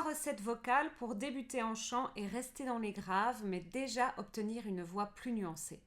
recettes vocales pour débuter en chant et rester dans les graves, mais déjà obtenir une voix plus nuancée.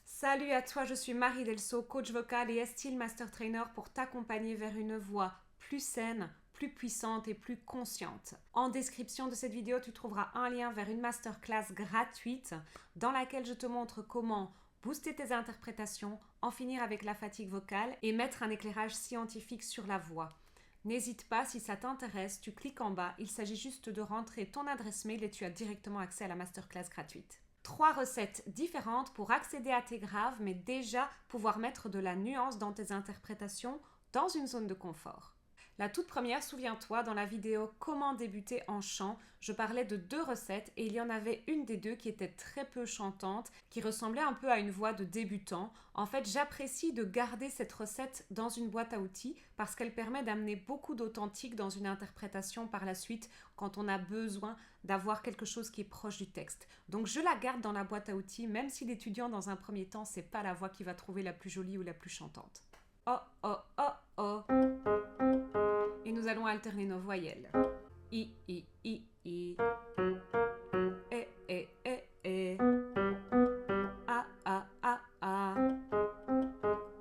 Salut à toi, je suis Marie Delso, coach vocal et Estile Master Trainer pour t'accompagner vers une voix plus saine, plus puissante et plus consciente. En description de cette vidéo, tu trouveras un lien vers une masterclass gratuite dans laquelle je te montre comment booster tes interprétations, en finir avec la fatigue vocale et mettre un éclairage scientifique sur la voix. N'hésite pas, si ça t'intéresse, tu cliques en bas, il s'agit juste de rentrer ton adresse mail et tu as directement accès à la masterclass gratuite. 3 recettes différentes pour accéder à tes graves, mais déjà pouvoir mettre de la nuance dans tes interprétations dans une zone de confort. La toute première, souviens-toi, dans la vidéo Comment débuter en chant, je parlais de 2 recettes et il y en avait une des 2 qui était très peu chantante, qui ressemblait un peu à une voix de débutant. En fait, j'apprécie de garder cette recette dans une boîte à outils parce qu'elle permet d'amener beaucoup d'authentique dans une interprétation par la suite quand on a besoin d'avoir quelque chose qui est proche du texte. Donc je la garde dans la boîte à outils, même si l'étudiant dans un premier temps, c'est pas la voix qu'il va trouver la plus jolie ou la plus chantante. Oh, oh, oh, oh. Et nous allons alterner nos voyelles. I, I, I, I. E, E, E, E. A, A, A, A.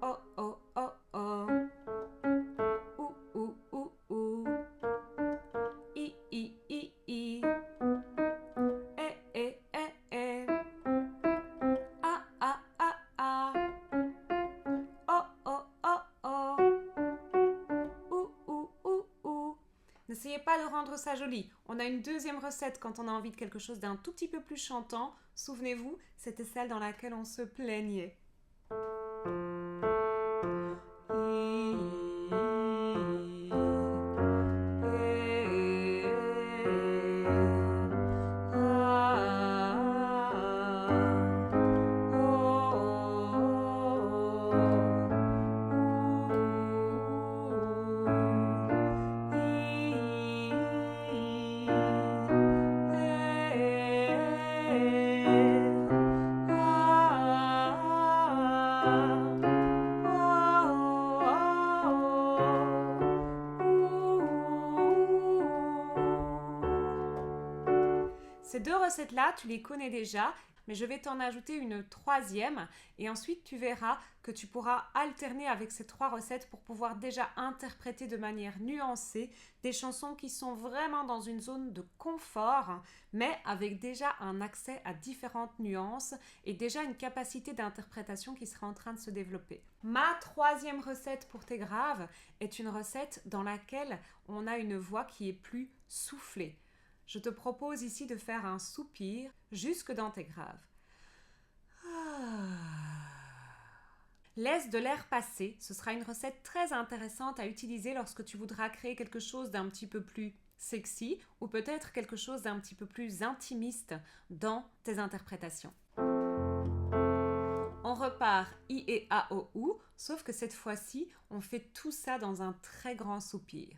O, O, O, O. Ou, ou, ou, ou. I, I, I, I. E, E, E, E. A, A, A, A. O, O, O, O. N'essayez pas de rendre ça joli. On a une deuxième recette quand on a envie de quelque chose d'un tout petit peu plus chantant. Souvenez-vous, c'était celle dans laquelle on se plaignait. Ces 2 recettes-là, tu les connais déjà, mais je vais t'en ajouter une troisième et ensuite tu verras que tu pourras alterner avec ces 3 recettes pour pouvoir déjà interpréter de manière nuancée des chansons qui sont vraiment dans une zone de confort, mais avec déjà un accès à différentes nuances et déjà une capacité d'interprétation qui sera en train de se développer. Ma troisième recette pour tes graves est une recette dans laquelle on a une voix qui est plus soufflée. Je te propose ici de faire un soupir jusque dans tes graves. Laisse de l'air passer, ce sera une recette très intéressante à utiliser lorsque tu voudras créer quelque chose d'un petit peu plus sexy ou peut-être quelque chose d'un petit peu plus intimiste dans tes interprétations. On repart I et A O U, sauf que cette fois-ci, on fait tout ça dans un très grand soupir.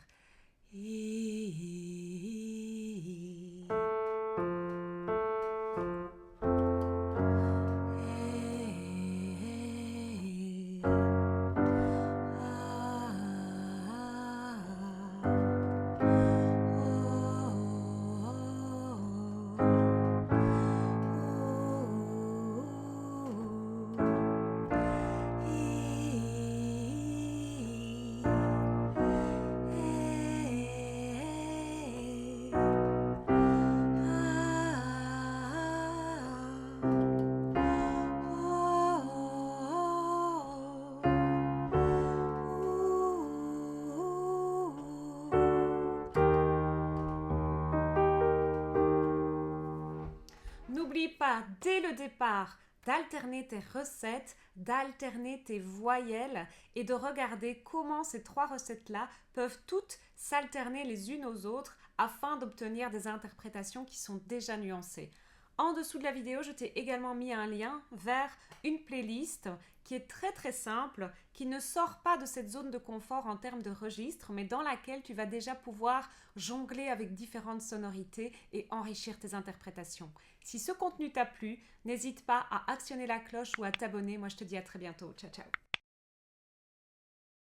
N'oublie pas, dès le départ, d'alterner tes recettes, d'alterner tes voyelles et de regarder comment ces 3 recettes-là peuvent toutes s'alterner les unes aux autres afin d'obtenir des interprétations qui sont déjà nuancées. En dessous de la vidéo, je t'ai également mis un lien vers une playlist qui est très simple, qui ne sort pas de cette zone de confort en termes de registre, mais dans laquelle tu vas déjà pouvoir jongler avec différentes sonorités et enrichir tes interprétations. Si ce contenu t'a plu, n'hésite pas à actionner la cloche ou à t'abonner. Moi, je te dis à très bientôt. Ciao, ciao.